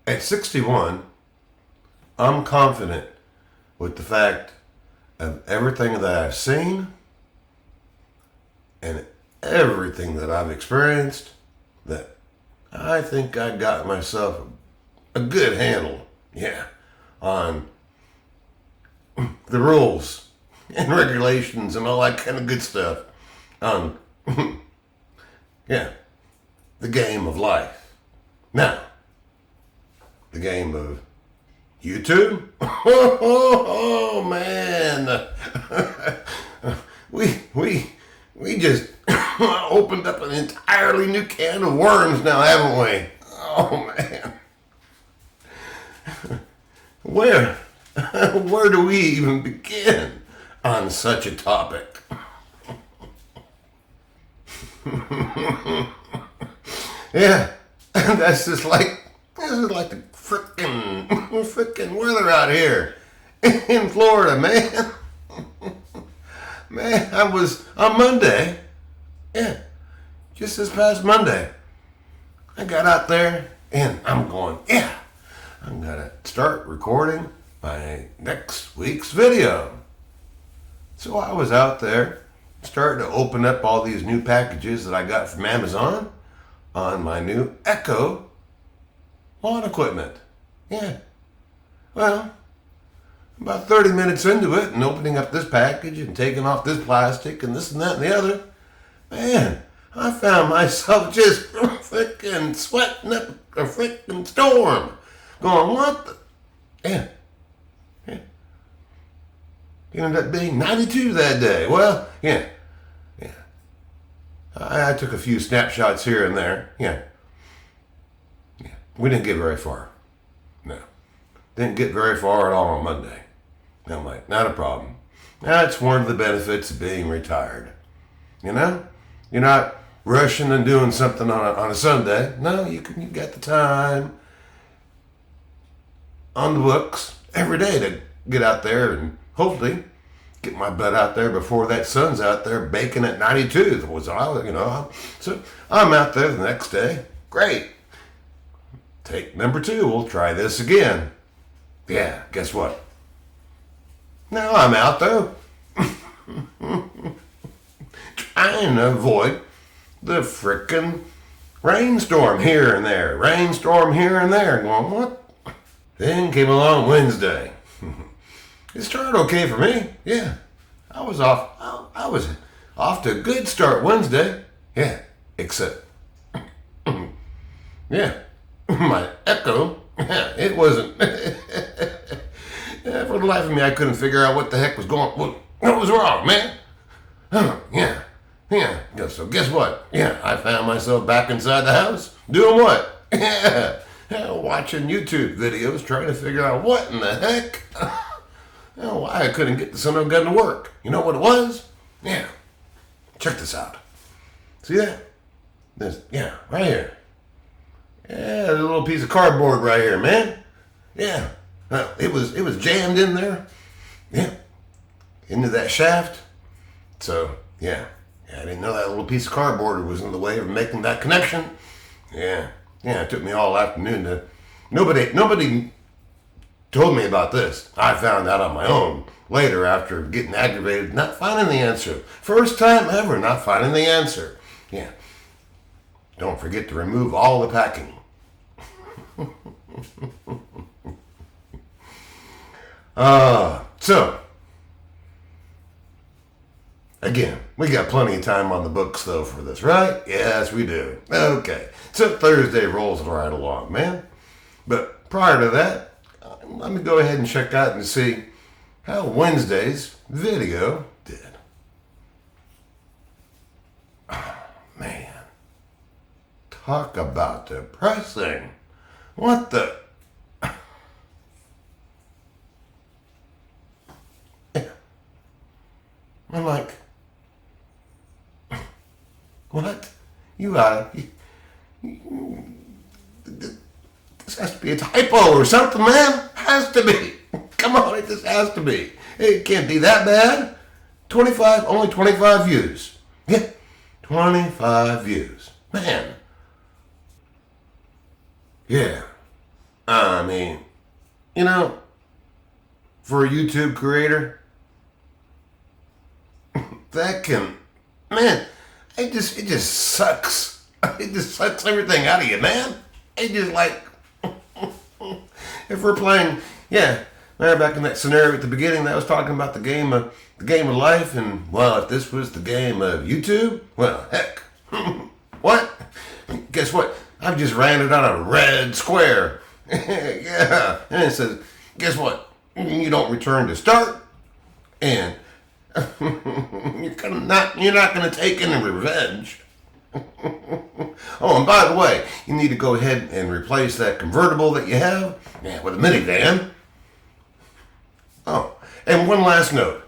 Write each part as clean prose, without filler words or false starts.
At 61, I'm confident with the fact of everything that I've seen and everything that I've experienced, that I think I got myself a good handle, on the rules and regulations and all that kind of good stuff on, the game of life. Now, the game of YouTube? Oh man. We just opened up an entirely new can of worms now, haven't we? Oh man. Where do we even begin on such a topic? Yeah, this is like the frickin' weather out here in Florida, man. Man, I was on Monday, just this past Monday, I got out there and I'm going, I'm gonna start recording my next week's video. So I was out there starting to open up all these new packages that I got from Amazon on my new Echo lawn equipment. Yeah. Well, about 30 minutes into it and opening up this package and taking off this plastic and this and that and the other, man, I found myself just freaking sweating up a freaking storm. Going, what the? Yeah. It ended up being 92 that day. Well, yeah. I took a few snapshots here and there. Yeah. We didn't get very far. No. Didn't get very far at all on Monday. I'm like, not a problem. That's one of the benefits of being retired. You know? You're not rushing and doing something on a Sunday. No, you got the time on the books every day to get out there and hopefully get my butt out there before that sun's out there baking at 92. So I'm out there the next day. Great. Take number 2. We'll try this again. Yeah, guess what? Now I'm out there trying to avoid the frickin' rainstorm here and there. Rainstorm here and there. Going, what? Then came along Wednesday. It started okay for me. Yeah. I was off to a good start Wednesday. Yeah. Except, my Echo, it wasn't. For the life of me, I couldn't figure out what the heck was what was wrong, man. Yeah. So guess what? Yeah, I found myself back inside the house. Doing what? Watching YouTube videos, trying to figure out what in the heck. Why I couldn't get the son of a gun to work. You know what it was? Yeah. Check this out. See that? Right here. Yeah, there's a little piece of cardboard right here, man. Yeah. Well, it was jammed in there. Yeah. Into that shaft. So, I didn't know that little piece of cardboard was in the way of making that connection. Yeah, it took me all afternoon to... Nobody told me about this. I found out on my own later after getting aggravated, not finding the answer. First time ever not finding the answer. Yeah. Don't forget to remove all the packing. So, again, we got plenty of time on the books, though, for this, right? Yes, we do. Okay. So Thursday rolls right along, man. But prior to that, let me go ahead and check out and see how Wednesday's video did. Oh, man. Talk about depressing. What the... I'm like, what? This has to be a typo or something, man. Has to be. Come on, it just has to be. It can't be that bad. Only 25 views. Yeah, 25 views. Man. Yeah. mean, for a YouTube creator, that can, man, it just sucks. It just sucks everything out of you, man. It just like, if we're playing, back in that scenario at the beginning, that was talking about the game of life, and well, if this was the game of YouTube, well, heck, what? Guess what? I've just ran it on a red square. Yeah, and it says, guess what? You don't return to start, and you're not going to take any revenge. Oh, and by the way, you need to go ahead and replace that convertible that you have, with a minivan. Oh, and one last note.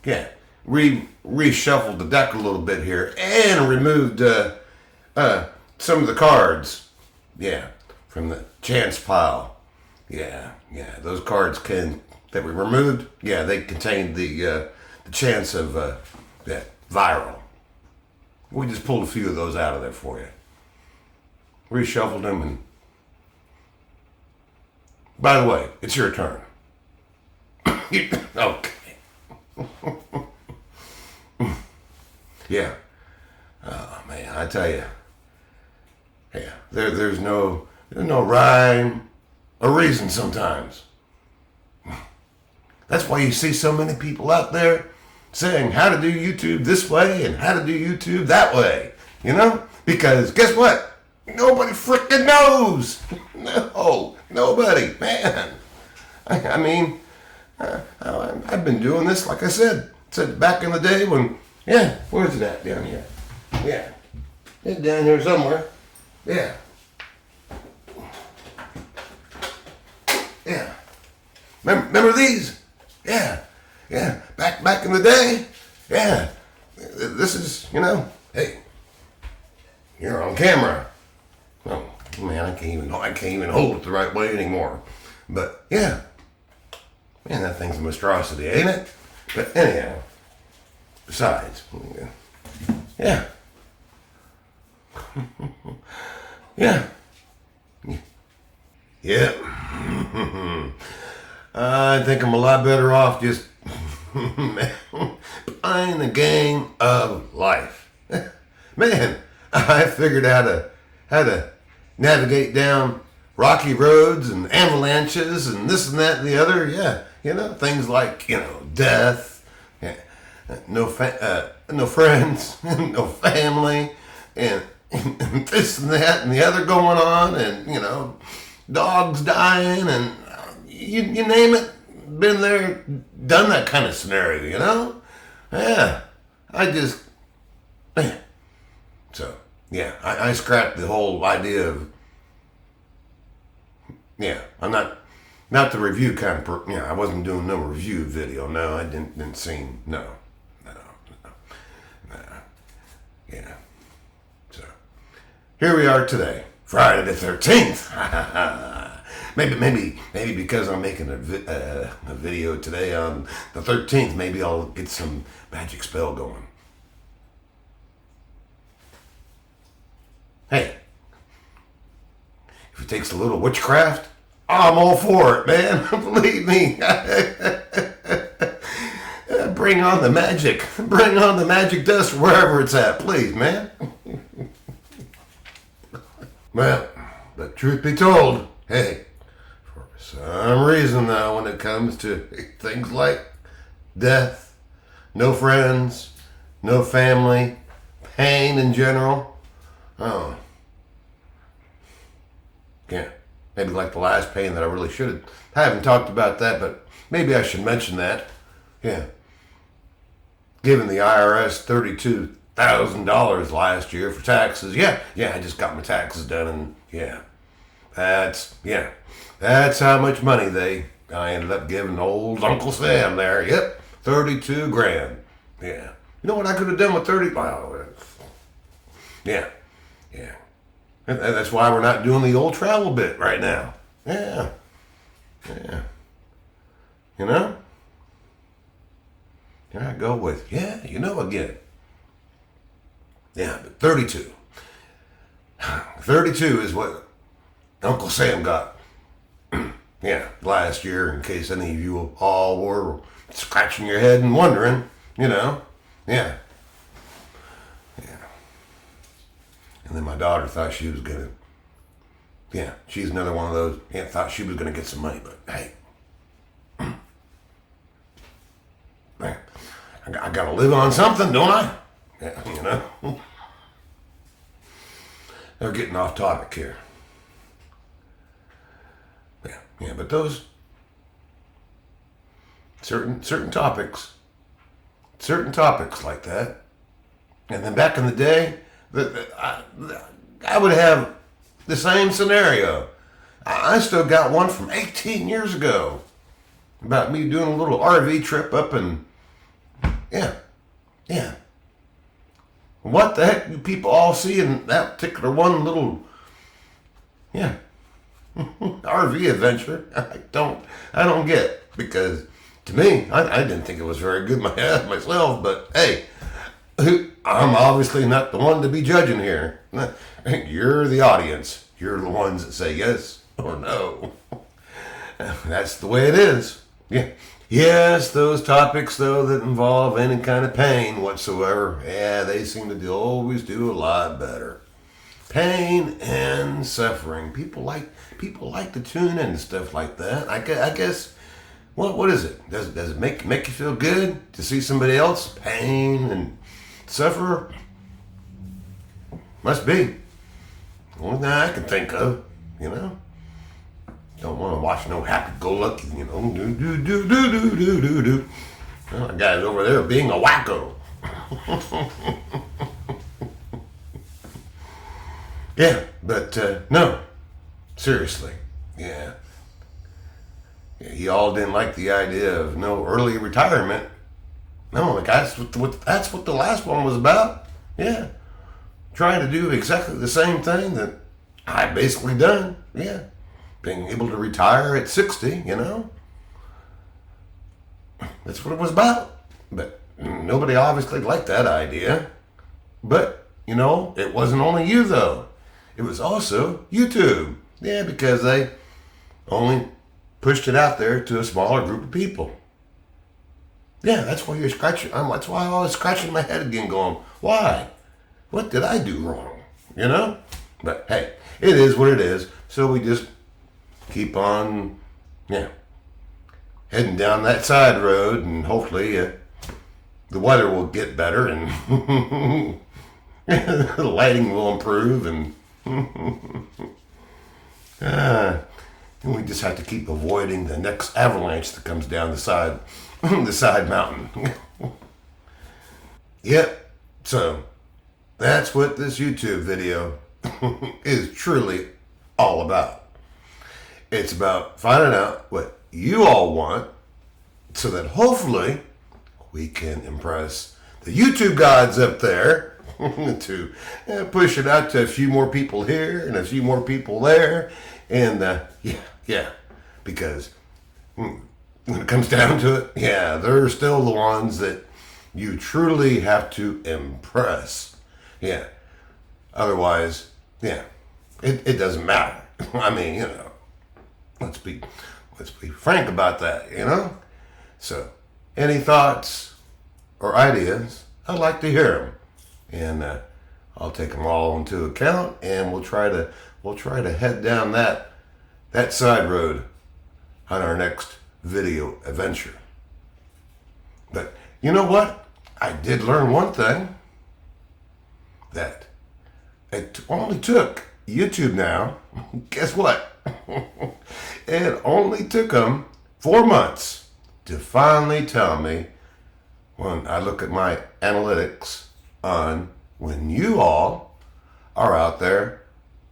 Yeah, reshuffled the deck a little bit here and removed some of the cards. Yeah, from the chance pile. Yeah, those cards that we removed. Yeah, they contained the chance of viral. We just pulled a few of those out of there for you. Reshuffled them, and by the way, it's your turn. Okay. Yeah. Oh man, I tell you. Yeah, there's no rhyme or reason sometimes. That's why you see so many people out there saying how to do YouTube this way and how to do YouTube that way. Because guess what? Nobody freaking knows. No, nobody, man. I mean, I've been doing this, like I said back in the day when, where's it at down here? Yeah, it's down here somewhere. Yeah. Remember these? Yeah. Back in the day. Yeah. This is, hey, you're on camera. Oh man, I can't even hold it the right way anymore. But yeah. Man, that thing's a monstrosity, ain't it? But anyhow, besides, yeah. Yeah. I think I'm a lot better off just playing the game of life. Man, I figured out how to navigate down rocky roads and avalanches and this and that and the other. Yeah, things like death, no friends, no family, and this and that and the other going on, and dogs dying, and you name it, been there, done that kind of scenario. Yeah, so yeah, I scrapped the whole idea of I'm not the review kind of I wasn't doing no review video. No, I didn't seem no. Yeah. So here we are today, Friday the 13th. maybe because I'm making a video today on the 13th, maybe I'll get some magic spell going. Hey, if it takes a little witchcraft, I'm all for it, man. Believe me. Bring on the magic. Bring on the magic dust wherever it's at, please, man. Well, but truth be told, hey, for some reason though, when it comes to things like death, no friends, no family, pain in general, maybe like the last pain that I really should have. I haven't talked about that, but maybe I should mention that. Yeah. Giving the IRS $32,000 last year for taxes. Yeah, I just got my taxes done, and that's how much money I ended up giving old Uncle Sam there. Yep, 32 grand. Yeah. You know what I could have done with 30? Wow. Yeah. And that's why we're not doing the old travel bit right now. Yeah. Here I go with, again. Yeah, but 32. 32 is what Uncle Sam got Yeah, last year, in case any of you all were scratching your head and wondering, Yeah. Yeah. And then my daughter thought she was going to, she's another one of those, thought she was going to get some money, but hey, man, I got to live on something, don't I? Yeah, They're getting off topic here. Yeah, but those certain topics like that, and then back in the day, I would have the same scenario. I still got one from 18 years ago about me doing a little RV trip up in, yeah. What the heck do people all see in that particular one little, RV adventure? I don't get, because to me, I didn't think it was very good myself, but hey, I'm obviously not the one to be judging here. You're the audience. You're the ones that say yes or no. That's the way it is. Yeah. Yes, those topics, though, that involve any kind of pain whatsoever, they seem to always do a lot better. Pain and suffering. People like to tune in and stuff like that. I guess. What is it? Does it make you feel good to see somebody else pain and suffer? Must be. Only thing I can think of, Don't want to watch no happy-go-lucky, do. Well, that guy's over there being a wacko. Yeah, but no, seriously, yeah. Y'all didn't like the idea of no early retirement. No, that's what the last one was about. Yeah, trying to do exactly the same thing that I basically done. Yeah, being able to retire at 60. That's what it was about. But nobody obviously liked that idea. But it wasn't only you though. It was also YouTube. Yeah, because they only pushed it out there to a smaller group of people. Yeah, that's why you're scratching. That's why I was scratching my head again, going, "Why? What did I do wrong?" But hey, it is what it is. So we just keep on, heading down that side road, and hopefully the weather will get better and the lighting will improve, and we just have to keep avoiding the next avalanche that comes down the side mountain. Yep. So that's what this YouTube video is truly all about. It's about finding out what you all want so that hopefully we can impress the YouTube gods up there to push it out to a few more people here and a few more people there. And because when it comes down to it, they're still the ones that you truly have to impress. Yeah. Otherwise, it doesn't matter. I mean, let's be frank about that, So, any thoughts or ideas, I'd like to hear them, and I'll take them all into account, and we'll try to head down that side road on our next video adventure. But you know what? I did learn one thing, that it only took YouTube now. Guess what? It only took them 4 months to finally tell me, when I look at my analytics on when you all are out there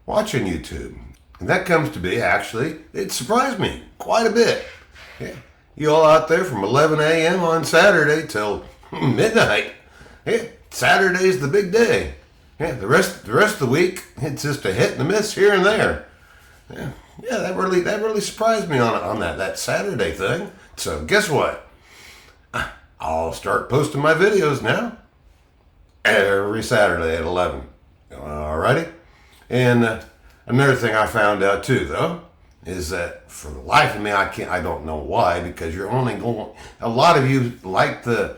watching YouTube. And that comes to be, actually, it surprised me quite a bit. Yeah. You all out there from 11 a.m. on Saturday till midnight. Yeah, Saturday's the big day. Yeah, the rest of the week, it's just a hit and a miss here and there. Yeah, that really surprised me on that Saturday thing. So guess what? I'll start posting my videos now every Saturday at 11. Alrighty? And another thing I found out too, though, is that for the life of me, I don't know why, because you're only going, a lot of you like the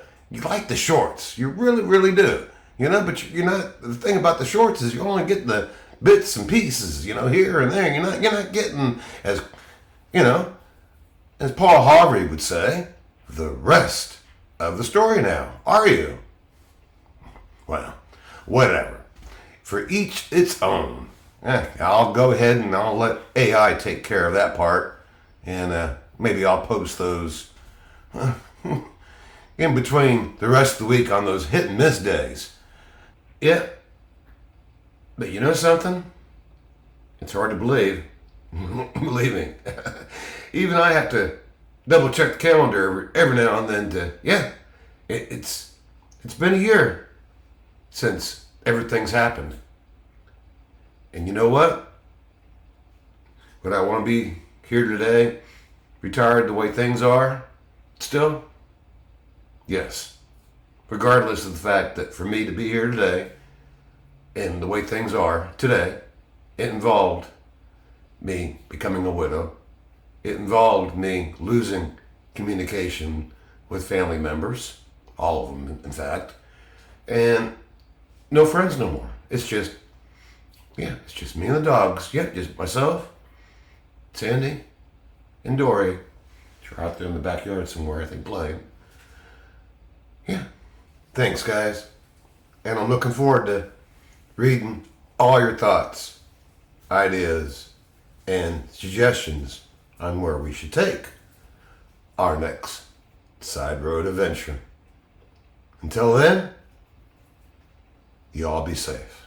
shorts. You really, really do. But you're not, the thing about the shorts is you only get the bits and pieces, here and there. You're not getting as Paul Harvey would say, the rest of the story now, are you? Well, whatever. For each its own. I'll go ahead and I'll let AI take care of that part. And maybe I'll post those in between the rest of the week on those hit and miss days. Yeah. But you know something? It's hard to believe. Believe me. Even I have to double check the calendar every now and then it's been a year since everything's happened. And you know what? Would I want to be here today, retired the way things are still? Yes. Regardless of the fact that for me to be here today and the way things are today, it involved me becoming a widow. It involved me losing communication with family members, all of them, in fact, and no friends no more. It's just me and the dogs. Yeah, just myself, Sandy, and Dory. She's out there in the backyard somewhere, I think, playing. Yeah. Thanks, guys. And I'm looking forward to reading all your thoughts, ideas, and suggestions on where we should take our next side road adventure. Until then, you all be safe.